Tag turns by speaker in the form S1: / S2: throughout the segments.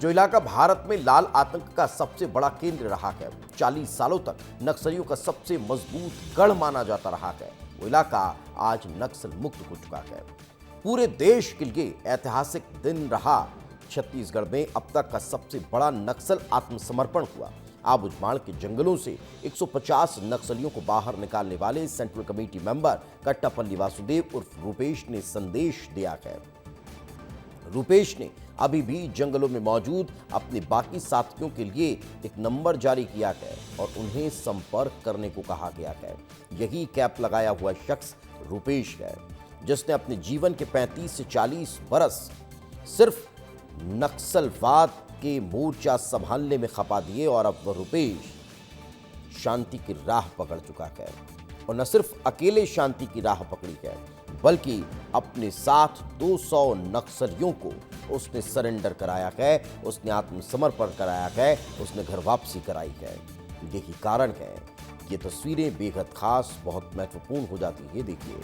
S1: जो इलाका भारत में लाल आतंक का सबसे बड़ा केंद्र रहा है, 40 सालों तक नक्सलियों का सबसे मजबूत गढ़ माना जाता रहा है, वो इलाका आज नक्सल मुक्त हो चुका है। पूरे देश के लिए ऐतिहासिक दिन रहा। छत्तीसगढ़ में अब तक का सबसे बड़ा नक्सल आत्मसमर्पण हुआ। आबूझमाड़ के जंगलों से 150 नक्सलियों को बाहर निकालने वाले सेंट्रल कमेटी मेंबर कट्टापल्ली वासुदेव उर्फ रूपेश ने संदेश दिया है। रूपेश ने अभी भी जंगलों में मौजूद अपने बाकी साथियों के लिए एक नंबर जारी किया है और उन्हें संपर्क करने को कहा गया है। यही कैप लगाया हुआ शख्स रूपेश है, जिसने अपने जीवन के 35 से 40 बरस सिर्फ नक्सलवाद के मोर्चा संभालने में खपा दिए और अब वह रूपेश शांति की राह पकड़ चुका है। और न सिर्फ अकेले शांति की राह पकड़ी है, बल्कि अपने साथ 200 नक्सलियों को उसने सरेंडर कराया है, उसने आत्मसमर्पण कराया है, उसने घर वापसी कराई है। यही कारण है कि ये तस्वीरें बेहद खास, बहुत महत्वपूर्ण हो जाती है। देखिए,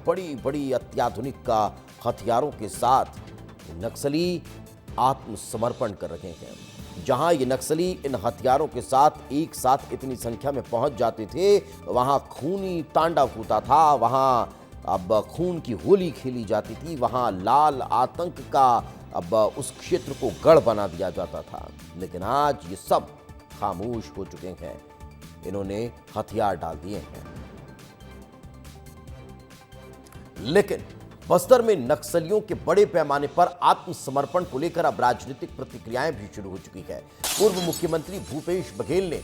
S1: बड़ी बड़ी अत्याधुनिक का हथियारों के साथ नक्सली आत्मसमर्पण कर रहे हैं। जहां ये नक्सली इन हथियारों के साथ एक साथ इतनी संख्या में पहुंच जाते थे, वहां खूनी तांडव होता था, वहां अब खून की होली खेली जाती थी, वहां लाल आतंक का अब उस क्षेत्र को गढ़ बना दिया जाता था। लेकिन आज ये सब खामोश हो चुके हैं, इन्होंने हथियार डाल दिए हैं। लेकिन बस्तर में नक्सलियों के बड़े पैमाने पर आत्मसमर्पण को लेकर अब राजनीतिक प्रतिक्रियाएं भी शुरू हो चुकी है। पूर्व मुख्यमंत्री भूपेश बघेल ने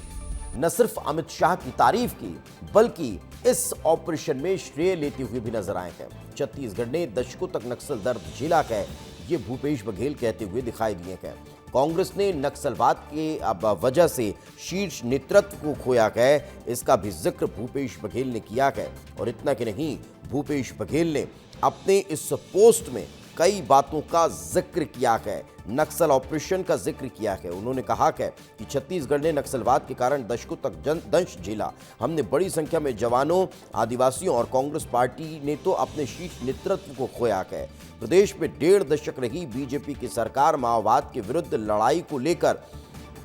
S1: न सिर्फ अमित शाह की तारीफ की, बल्कि इस ऑपरेशन में श्रेय लेते हुए भी नजर आए हैं। छत्तीसगढ़ ने दशकों तक नक्सल दर्द झेला है, ये भूपेश बघेल कहते हुए दिखाई दिए हैं। कांग्रेस ने नक्सलवाद के अब वजह से शीर्ष नेतृत्व को खोया है, इसका भी जिक्र भूपेश बघेल ने किया है। और इतना कि नहीं, भूपेश बघेल ने अपने इस पोस्ट में कई बातों का जिक्र किया है, नक्सल ऑपरेशन का जिक्र किया है। उन्होंने कहा है कि छत्तीसगढ़ ने नक्सलवाद के कारण दशकों तक दंश झेला। हमने बड़ी संख्या में जवानों, आदिवासियों और कांग्रेस पार्टी ने तो अपने शीर्ष नेतृत्व को खोया है। प्रदेश में 1.5 दशक रही बीजेपी की सरकार माओवाद के विरुद्ध लड़ाई को लेकर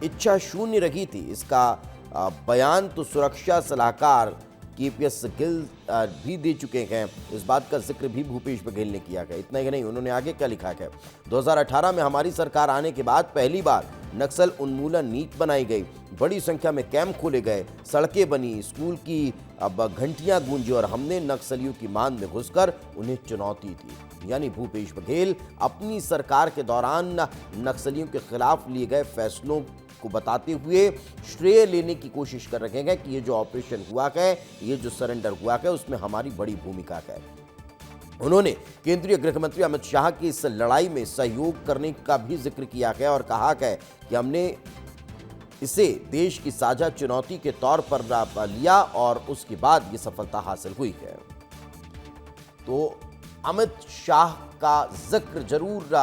S1: इच्छा शून्य रही थी। इसका बयान तो सुरक्षा सलाहकार केपीएस गिल भी दे चुके हैं। इस बात का जिक्र भी भूपेश बघेल ने किया है। इतना ही नहीं, उन्होंने आगे क्या लिखा है, 2018 में हमारी सरकार आने के बाद पहली बार नक्सल उन्मूलन नीति बनाई गई, बड़ी संख्या में कैंप खोले गए, सड़कें बनी, स्कूल की अब घंटियां गूंजी और हमने नक्सलियों की मान में घुसकर उन्हें चुनौती दी। यानी भूपेश बघेल अपनी सरकार के दौरान नक्सलियों के खिलाफ लिए गए फैसलों को बताते हुए श्रेय लेने की कोशिश कर रहे हैं कि ये जो ऑपरेशन हुआ है, ये जो सरेंडर हुआ है, उसमें हमारी बड़ी भूमिका है। उन्होंने केंद्रीय गृह मंत्री अमित शाह की इस लड़ाई में सहयोग करने का भी जिक्र किया है और कहा है कि हमने इसे देश की साझा चुनौती के तौर पर लिया और उसके बाद ये सफलता हासिल हुई है। तो अमित शाह का जिक्र जरूर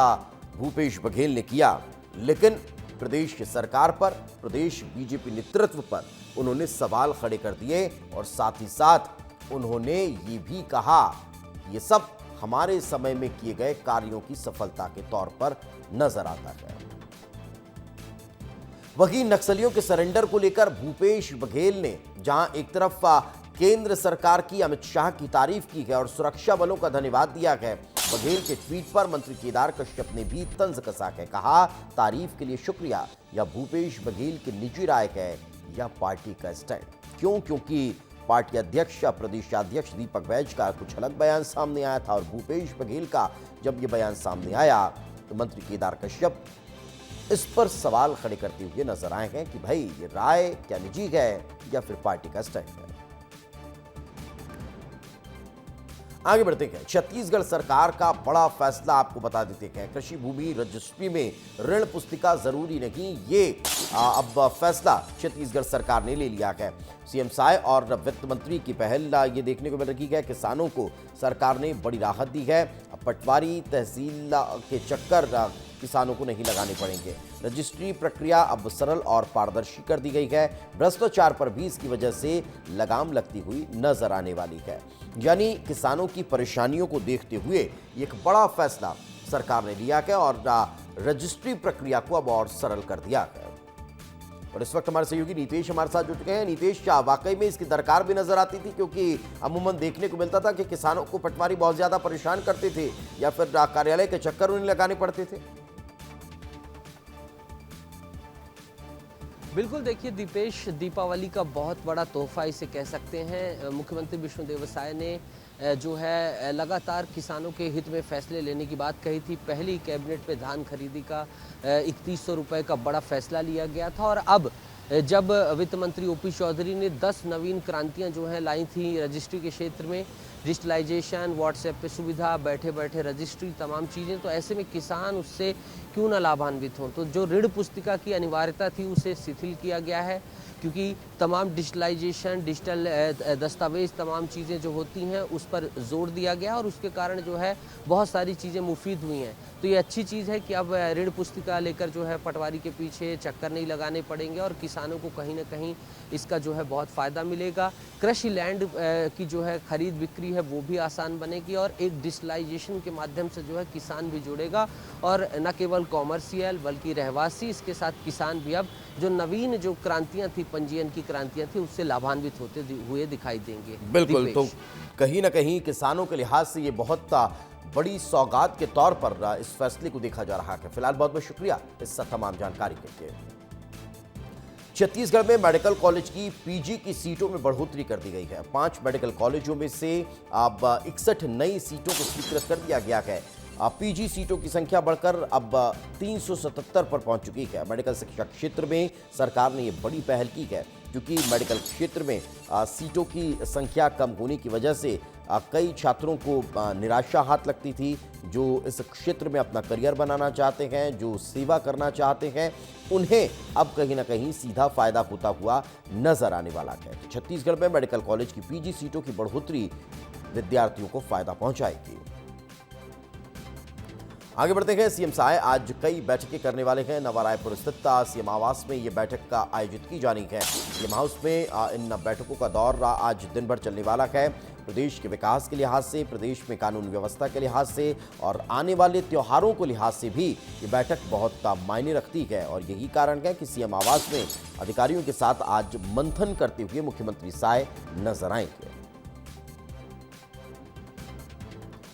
S1: भूपेश बघेल ने किया, लेकिन प्रदेश की सरकार पर, प्रदेश बीजेपी नेतृत्व पर उन्होंने सवाल खड़े कर दिए और साथ ही साथ उन्होंने ये भी कहा ये सब हमारे समय में किए गए कार्यों की सफलता के तौर पर नजर आता है। वहीं नक्सलियों के सरेंडर को लेकर भूपेश बघेल ने जहां एक तरफ केंद्र सरकार की, अमित शाह की तारीफ की है और सुरक्षा बलों का धन्यवाद दिया है, बघेल के ट्वीट पर मंत्री केदार कश्यप ने भी तंज कसा है। कहा, तारीफ के लिए शुक्रिया, या भूपेश बघेल की निजी राय है या पार्टी का स्टैंड। क्यों? क्योंकि पार्टी अध्यक्ष, प्रदेशाध्यक्ष दीपक बैज का कुछ अलग बयान सामने आया था और भूपेश बघेल का जब ये बयान सामने आया तो मंत्री केदार कश्यप इस पर सवाल खड़े करते हुए नजर आए हैं कि भाई ये राय क्या निजी है या फिर पार्टी का स्टैंड है। आगे बढ़ते हैं, छत्तीसगढ़ सरकार का बड़ा फैसला आपको बता देते हैं। कृषि भूमि रजिस्ट्री में ऋण पुस्तिका जरूरी नहीं, ये अब फैसला छत्तीसगढ़ सरकार ने ले लिया है। सीएम साय और वित्त मंत्री की पहल ये देखने को मिल रही है, किसानों को सरकार ने बड़ी राहत दी है। पटवारी तहसील के चक्कर किसानों को नहीं लगाने पड़ेंगे। रजिस्ट्री प्रक्रिया अब सरल और पारदर्शी कर दी गई है। भ्रष्टाचार पर भी इसकी वजह से लगाम लगती हुई नजर आने वाली है। यानी किसानों की परेशानियों को देखते हुए एक बड़ा फैसला सरकार ने लिया है और रजिस्ट्री प्रक्रिया को अब और सरल कर दिया है। और इस वक्त हमारे सहयोगी नीतीश हमारे साथ जुड़ चुके हैं। नीतीश, क्या वाकई में इसकी दरकार भी नजर आती थी? क्योंकि अमूमन देखने को मिलता था कि किसानों को पटवारी बहुत ज्यादा परेशान करते थे या फिर कार्यालय के चक्कर उन्हें लगाने पड़ते थे।
S2: बिल्कुल, देखिए दीपेश, दीपावली का बहुत बड़ा तोहफा इसे कह सकते हैं। मुख्यमंत्री विष्णुदेव साय ने जो है लगातार किसानों के हित में फैसले लेने की बात कही थी। पहली कैबिनेट पे धान खरीदी का 3100 रुपये का बड़ा फैसला लिया गया था और अब जब वित्त मंत्री ओपी चौधरी ने 10 नवीन क्रांतियां जो हैं लाई थी रजिस्ट्री के क्षेत्र में, डिजिटलाइजेशन, व्हाट्सएप पे सुविधा, बैठे बैठे रजिस्ट्री, तमाम चीज़ें, तो ऐसे में किसान उससे क्यों ना लाभान्वित हों। तो जो ऋण पुस्तिका की अनिवार्यता थी उसे शिथिल किया गया है, क्योंकि तमाम डिजिटलाइजेशन, डिजिटल दस्तावेज, तमाम चीज़ें जो होती हैं उस पर जोर दिया गया और उसके कारण जो है बहुत सारी चीज़ें मुफीद हुई हैं। तो ये अच्छी चीज़ है कि अब ऋण पुस्तिका लेकर जो है पटवारी के पीछे चक्कर नहीं लगाने पड़ेंगे और किसानों को कहीं ना कहीं इसका जो है बहुत फ़ायदा मिलेगा। कृषि लैंड की जो है खरीद बिक्री है वो भी आसान बनेगी और एक डिजिटलाइजेशन के माध्यम से जो है किसान भी जुड़ेगा और न केवल कॉमर्शियल बल्कि रहवासी, इसके साथ किसान भी अब जो नवीन जो क्रांतियाँ थी, पंजीयन की क्रांतियाँ थी, उससे लाभान्वित होते हुए दिखाई देंगे।
S1: बिल्कुल, तो कहीं ना कहीं किसानों के लिहाज से ये बहुत बड़ी सौगात के तौर पर इस फैसले को देखा जा रहा है। फिलहाल बहुत बहुत शुक्रिया इस तमाम जानकारी के लिए। छत्तीसगढ़ में मेडिकल कॉलेज की पीजी की सीटों में बढ़ोतरी कर दी गई है। 5 मेडिकल कॉलेजों में से अब 61 नई सीटों को स्वीकृत कर दिया गया है। पीजी सीटों की संख्या बढ़कर अब 377 पर पहुंच चुकी है। मेडिकल शिक्षा क्षेत्र में सरकार ने ये बड़ी पहल की है, क्योंकि मेडिकल क्षेत्र में सीटों की संख्या कम होने की वजह से कई छात्रों को निराशा हाथ लगती थी। जो इस क्षेत्र में अपना करियर बनाना चाहते हैं, जो सेवा करना चाहते हैं, उन्हें अब कहीं ना कहीं सीधा फायदा होता हुआ नजर आने वाला है। छत्तीसगढ़ में मेडिकल कॉलेज की पीजी सीटों की बढ़ोतरी विद्यार्थियों को फायदा पहुंचाएगी। आगे बढ़ते हैं। सीएम साय आज कई बैठकें करने वाले हैं। नवा रायपुर स्थित सीएम आवास में ये बैठक का आयोजित की जानी है। सीएम हाउस में इन बैठकों का दौर आज दिन भर चलने वाला है। प्रदेश के विकास के लिहाज से, प्रदेश में कानून व्यवस्था के लिहाज से और आने वाले त्योहारों को लिहाज से भी ये बैठक बहुत मायने रखती है और यही कारण है कि सीएम आवास में अधिकारियों के साथ आज मंथन करते हुए मुख्यमंत्री साय नजर आएंगे।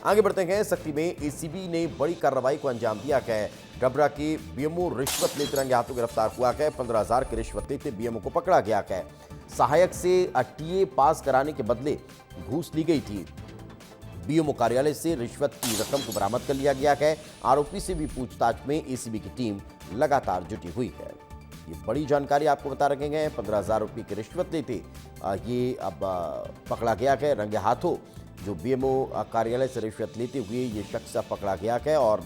S1: आगे बढ़ते हैं। सक्ती में एसीबी ने बड़ी कार्रवाई को अंजाम दिया है। डबरा के बीएमओ रिश्वत लेते रंगे हाथों गिरफ्तार हुआ है। 15,000 की रिश्वत लेते बीएमओ को पकड़ा गया है। सहायक से टीए पास कराने के बदले घूस ली गई थी। बीएमओ कार्यालय से रिश्वत की रकम को बरामद कर लिया गया है। आरोपी से भी पूछताछ में एसीबी की टीम लगातार जुटी हुई है। ये बड़ी जानकारी आपको बता रखे हैं। 15,000 रुपये की रिश्वत लेते ये अब पकड़ा गया है रंगे हाथों। जो बीएमओ कार्यालय से रिश्वत लेते हुए ये शख्स पकड़ा गया है और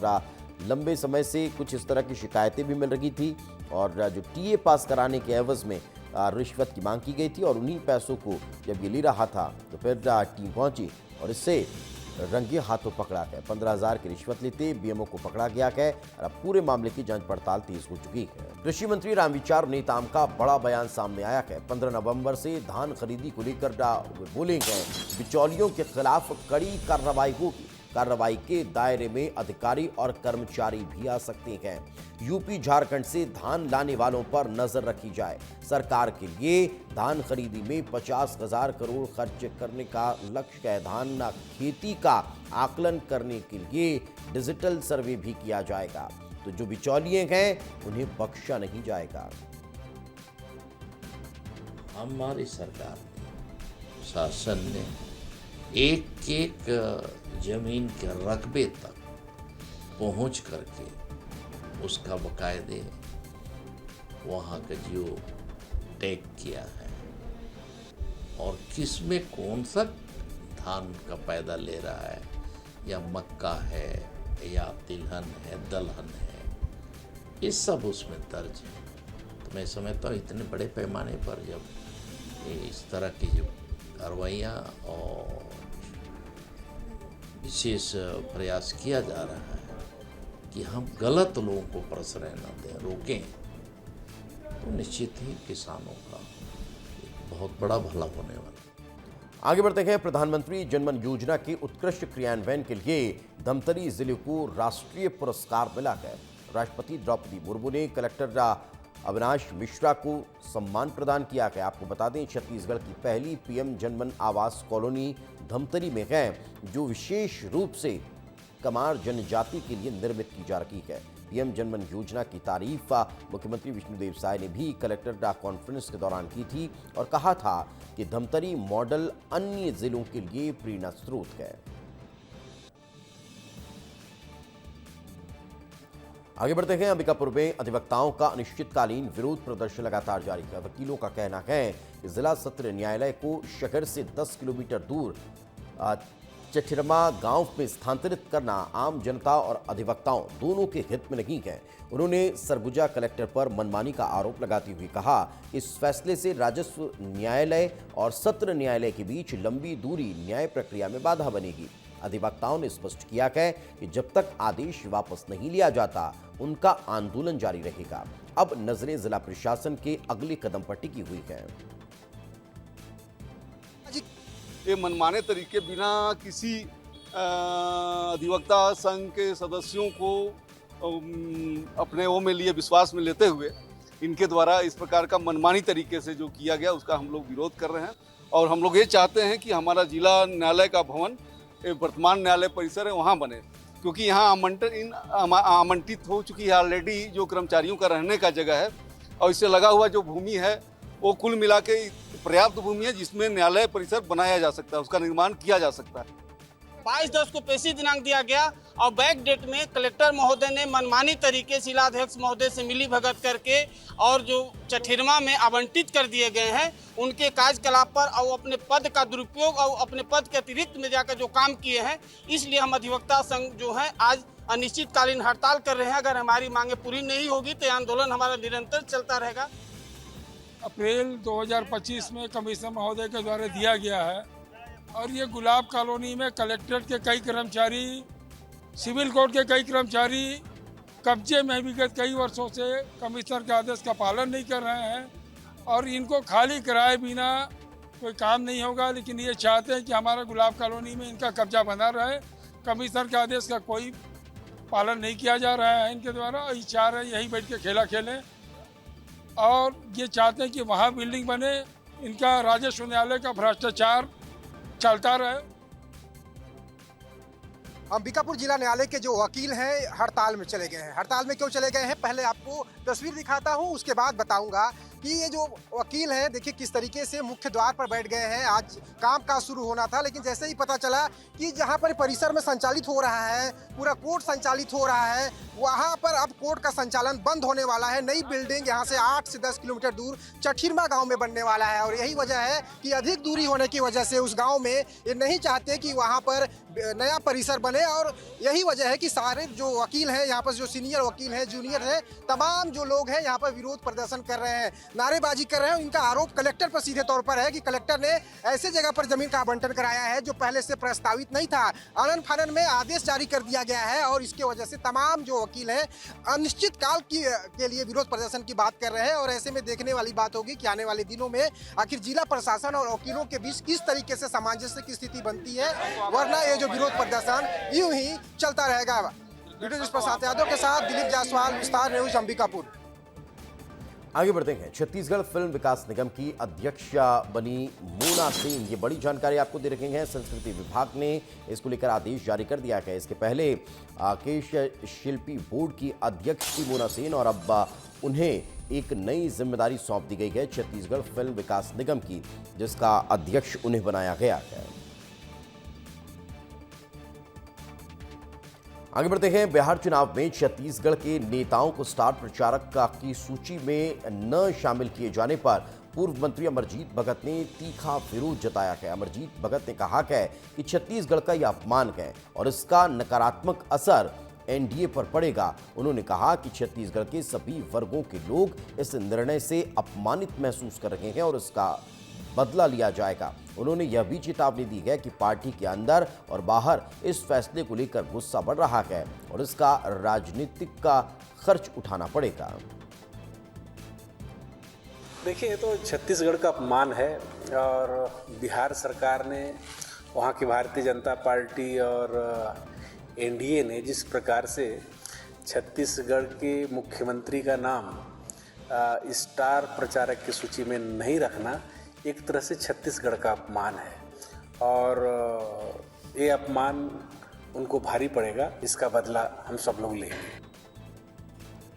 S1: लंबे समय से कुछ इस तरह की शिकायतें भी मिल रही थी और जो टीए पास कराने के एवज में रिश्वत की मांग की गई थी और उन्हीं पैसों को जब ये ले रहा था तो फिर टीम पहुंची और इससे रंगे हाथों पकड़ा गया। 15,000 की रिश्वत लेते बीएमओ को पकड़ा गया है और अब पूरे मामले की जांच पड़ताल तेज हो चुकी है। कृषि मंत्री रामविचार नेताम का बड़ा बयान सामने आया है। 15 नवंबर से धान खरीदी को लेकर बोलेंगे, बिचौलियों के खिलाफ कड़ी कार्रवाई होगी। कार्रवाई के दायरे में अधिकारी और कर्मचारी भी आ सकते हैं। यूपी झारखंड से धान लाने वालों पर नजर रखी जाए। सरकार के लिए धान खरीदी में 50,000 करोड़ खर्च करने का लक्ष्य है। धान खेती का आकलन करने के लिए डिजिटल सर्वे भी किया जाएगा। तो जो बिचौलिए हैं उन्हें बख्शा नहीं जाएगा।
S3: हमारी सरकार शासन ने एक एक जमीन के रकबे तक पहुंच करके उसका बकायदे वहाँ का जो टैग किया है और किस में कौन सा धान का पैदा ले रहा है, या मक्का है या तिलहन है, दलहन है, ये सब उसमें दर्ज है। तो मैं समझता हूँ इतने बड़े पैमाने पर जब इस तरह की जो कार्रवाइयाँ और विशेष प्रयास किया जा रहा है कि हम गलत लोगों को प्रश्रय न दें, रोकें, तो निश्चित ही किसानों का एक बहुत बड़ा भला होने वाला।
S1: आगे बढ़ते हैं। प्रधानमंत्री जनमन योजना के उत्कृष्ट क्रियान्वयन के लिए धमतरी जिले को राष्ट्रीय पुरस्कार मिला है। राष्ट्रपति द्रौपदी मुर्मू ने कलेक्टर अविनाश मिश्रा को सम्मान प्रदान किया है। आपको बता दें, छत्तीसगढ़ की पहली पीएम जनमन आवास कॉलोनी धमतरी में है, जो विशेष रूप से कमार जनजाति के लिए निर्मित की जा रही है। पीएम जनमन योजना की तारीफ मुख्यमंत्री विष्णुदेव साय ने भी कलेक्टर कॉन्फ्रेंस के दौरान की थी और कहा था कि धमतरी मॉडल अन्य जिलों के लिए प्रेरणा स्रोत है। आगे बढ़ते हैं। अंबिकापुर में अधिवक्ताओं का अनिश्चितकालीन विरोध प्रदर्शन लगातार जारी है। वकीलों का कहना है कि जिला सत्र न्यायालय को शहर से 10 किलोमीटर दूर चठिरमा गांव में स्थानांतरित करना आम जनता और अधिवक्ताओं दोनों के हित में नहीं है। उन्होंने सरगुजा कलेक्टर पर मनमानी का आरोप लगाते हुए कहा, इस फैसले से राजस्व न्यायालय और सत्र न्यायालय के बीच लंबी दूरी न्याय प्रक्रिया में बाधा बनेगी। अधिवक्ताओं ने स्पष्ट किया है कि जब तक आदेश वापस नहीं लिया जाता, उनका आंदोलन जारी रहेगा। अब नजरें जिला प्रशासन के अगले कदम पर टिकी हुई है।
S4: ये मनमाने तरीके बिना किसी अधिवक्ता संघ के सदस्यों को अपने वो में लिए विश्वास में लेते हुए इनके द्वारा इस प्रकार का मनमानी तरीके से जो किया गया उसका हम लोग विरोध कर रहे हैं। और हम लोग ये चाहते हैं कि हमारा जिला न्यायालय का भवन वर्तमान न्यायालय परिसर है वहाँ बने, क्योंकि यहाँ आवंटित हो चुकी है ऑलरेडी जो कर्मचारियों का रहने का जगह है, और इससे लगा हुआ जो भूमि है वो कुल मिला के पर्याप्त भूमि है जिसमें न्यायालय परिसर बनाया जा सकता है, उसका निर्माण किया जा सकता है।
S5: 22/10 को पेशी दिनांक दिया गया और बैक डेट में कलेक्टर महोदय ने मनमानी तरीके से जिलाध्यक्ष महोदय से मिली भगत करके और जो चठिरमा में आवंटित कर दिए गए हैं उनके कार्यकलाप पर और अपने पद का दुरुपयोग और अपने पद के अतिरिक्त में जाकर जो काम किए हैं, इसलिए हम अधिवक्ता संघ जो है आज अनिश्चितकालीन हड़ताल कर रहे हैं। अगर हमारी मांगे पूरी नहीं होगी तो आंदोलन हमारा निरंतर चलता रहेगा।
S6: अप्रैल 2025 में कमिश्नर महोदय के द्वारा दिया गया है और ये गुलाब कॉलोनी में कलेक्ट्रेट के कई कर्मचारी, सिविल कोर्ट के कई कर्मचारी कब्जे में विगत कई वर्षों से कमिश्नर के आदेश का पालन नहीं कर रहे हैं और इनको खाली कराए बिना कोई काम नहीं होगा। लेकिन ये चाहते हैं कि हमारा गुलाब कॉलोनी में इनका कब्जा बना रहे। कमिश्नर के आदेश का कोई पालन नहीं किया जा रहा है इनके द्वारा। ये चाह रहे हैं यहीं बैठ के खेला खेलें और ये चाहते हैं कि वहाँ बिल्डिंग बने, इनका राजस्व न्यायालय का भ्रष्टाचार चलता रहे।
S7: अंबिकापुर जिला न्यायालय के जो वकील हैं हड़ताल में चले गए हैं। हड़ताल में क्यों चले गए हैं, पहले आपको तस्वीर दिखाता हूं, उसके बाद बताऊंगा कि ये जो वकील हैं देखिए किस तरीके से मुख्य द्वार पर बैठ गए हैं। आज काम काज शुरू होना था, लेकिन जैसे ही पता चला कि जहां पर परिसर में संचालित हो रहा है, पूरा कोर्ट संचालित हो रहा है, वहां पर अब कोर्ट का संचालन बंद होने वाला है। नई बिल्डिंग यहाँ से 8 से 10 किलोमीटर दूर चठिरमा गाँव में बनने वाला है और यही वजह है कि अधिक दूरी होने की वजह से उस गाँव में ये नहीं चाहते कि वहाँ पर नया परिसर बने। और यही वजह है कि सारे जो वकील हैं यहाँ पर, जो सीनियर वकील हैं, जूनियर हैं, तमाम जो लोग हैं यहाँ पर विरोध प्रदर्शन कर रहे हैं, नारेबाजी कर रहे हैं। इनका आरोप कलेक्टर पर सीधे तौर पर है कि कलेक्टर ने ऐसे जगह पर जमीन का आवंटन कराया है जो पहले से प्रस्तावित नहीं था। आनन फानन में आदेश जारी कर दिया गया है और इसके वजह से तमाम जो वकील हैं अनिश्चित काल के लिए विरोध प्रदर्शन की बात कर रहे हैं। और ऐसे में देखने वाली बात होगी कि आने वाले दिनों में आखिर जिला प्रशासन और वकीलों के बीच किस तरीके से सामंजस्य की स्थिति बनती है, वरना ये जो विरोध प्रदर्शन यूं ही चलता रहेगा। वीडियो जिस प्रसाद यादव के साथ दिलीप जायसवाल, विस्तार न्यूज, अंबिकापुर।
S1: आगे बढ़ते हैं। छत्तीसगढ़ फिल्म विकास निगम की अध्यक्ष बनी मोना सेन, ये बड़ी जानकारी आपको दे रहे हैं। संस्कृति विभाग ने इसको लेकर आदेश जारी कर दिया है। इसके पहले केश शिल्पी बोर्ड की अध्यक्ष थी मोना सेन और अब उन्हें एक नई जिम्मेदारी सौंप दी गई है छत्तीसगढ़ फिल्म विकास निगम की, जिसका अध्यक्ष उन्हें बनाया गया है। आगे बढ़ते हैं। बिहार चुनाव में छत्तीसगढ़ के नेताओं को स्टार प्रचारक की सूची में न शामिल किए जाने पर पूर्व मंत्री अमरजीत भगत ने तीखा विरोध जताया है। अमरजीत भगत ने कहा है कि छत्तीसगढ़ का यह अपमान है और इसका नकारात्मक असर एनडीए पर पड़ेगा। उन्होंने कहा कि छत्तीसगढ़ के सभी वर्गों के लोग इस निर्णय से अपमानित महसूस कर रहे हैं और इसका बदला लिया जाएगा। उन्होंने यह भी चेतावनी दी है कि पार्टी के अंदर और बाहर इस फैसले को लेकर गुस्सा बढ़ रहा है और इसका राजनीतिक का खर्च उठाना पड़ेगा।
S8: देखिए, ये तो छत्तीसगढ़ का अपमान है और बिहार सरकार ने, वहाँ की भारतीय जनता पार्टी और एनडीए ने जिस प्रकार से छत्तीसगढ़ के मुख्यमंत्री का नाम स्टार प्रचारक की सूची में नहीं रखना, एक तरह से छत्तीसगढ़ का अपमान है और ये अपमान उनको भारी पड़ेगा। इसका बदला हम सब लोग लेंगे।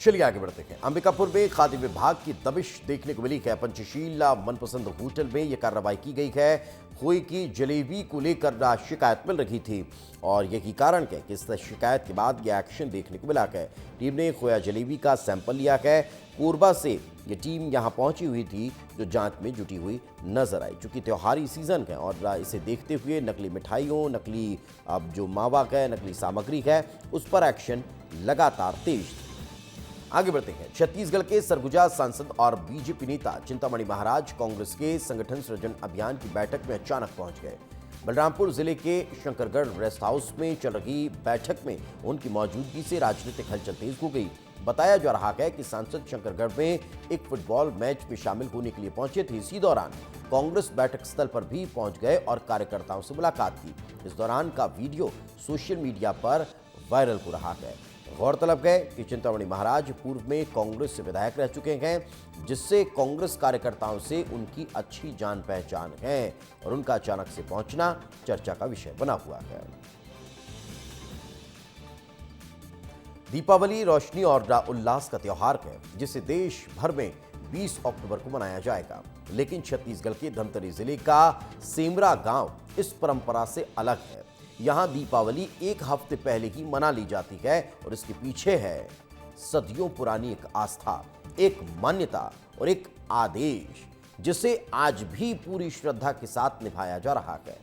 S1: चलिए आगे बढ़ते हैं। अंबिकापुर में खाद्य विभाग की दबिश देखने को मिली है। पंचशीला मनपसंद होटल में यह कार्रवाई की गई है। खोए की जलेबी को लेकर शिकायत मिल रही थी और यही कारण है कि इस शिकायत के बाद यह एक्शन देखने को मिला है। टीम ने खोया जलेबी का सैंपल लिया है। कोरबा से ये टीम यहां पहुंची हुई थी जो जांच में जुटी हुई नजर आई। चूंकि त्योहारी सीजन है और इसे देखते हुए नकली मिठाइयों, नकली अब जो मावा है, नकली सामग्री है, उस पर एक्शन लगातार तेज था। आगे बढ़ते हैं। छत्तीसगढ़ के सरगुजा सांसद और बीजेपी नेता चिंतामणि महाराज कांग्रेस के संगठन सृजन अभियान की बैठक में अचानक पहुंच गए। बलरामपुर जिले के शंकरगढ़ रेस्ट हाउस में चल रही बैठक में उनकी मौजूदगी से राजनीतिक हलचल तेज हो गई। बताया जा रहा है कि सांसद शंकरगढ़ में एक फुटबॉल मैच में शामिल होने के लिए पहुंचे थे। इसी दौरान कांग्रेस बैठक स्थल पर भी पहुंच गए और कार्यकर्ताओं से मुलाकात की। इस दौरान का वीडियो सोशल मीडिया पर वायरल हो रहा है। गौरतलब है कि चिंतामणि महाराज पूर्व में कांग्रेस से विधायक रह चुके हैं, जिससे कांग्रेस कार्यकर्ताओं से उनकी अच्छी जान पहचान है और उनका अचानक से पहुंचना चर्चा का विषय बना हुआ है। दीपावली रोशनी और उल्लास का त्योहार है, जिसे देश भर में 20 अक्टूबर को मनाया जाएगा। लेकिन छत्तीसगढ़ के धमतरी जिले का सेमरा गांव इस परंपरा से अलग है। यहां दीपावली एक हफ्ते पहले ही मना ली जाती है और इसके पीछे है सदियों पुरानी एक आस्था, एक मान्यता और एक आदेश, जिसे आज भी पूरी श्रद्धा के साथ निभाया जा रहा है।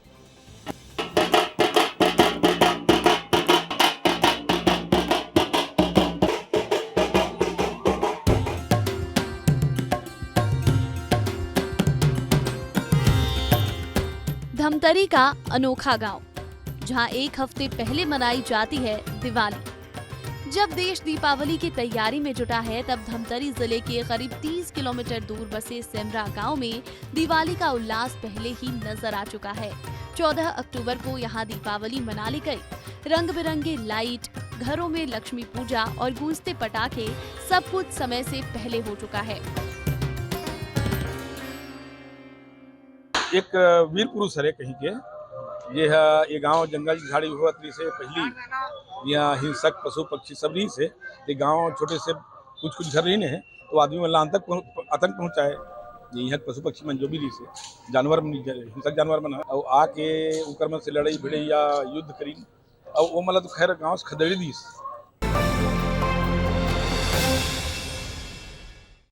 S9: धमतरी का अनोखा गांव, जहां एक हफ्ते पहले मनाई जाती है दिवाली। जब देश दीपावली की तैयारी में जुटा है, तब धमतरी जिले के करीब 30 किलोमीटर दूर बसे सेमरा गांव में दिवाली का उल्लास पहले ही नजर आ चुका है। 14 अक्टूबर को यहां दीपावली मना ली गई। रंग बिरंगे लाइट, घरों में लक्ष्मी पूजा और गूंजते पटाखे, सब कुछ समय से पहले हो चुका है।
S6: एक वीर पुरुष है कहीं के, ये गांव जंगल झाड़ी हुआत्री से पहली यहाँ हिंसक पशु पक्षी सभी से ये गांव छोटे से कुछ घर रही है, तो आदमी मतलब आतंक पहुंचाए। ये यहाँ पशु पक्षी मन जो भी रही से जानवर हिंसक जानवर बना और आके उकर में से लड़ाई भिड़ई या युद्ध करी और वो मतलब तो खैर गाँव से खदेड़ी दी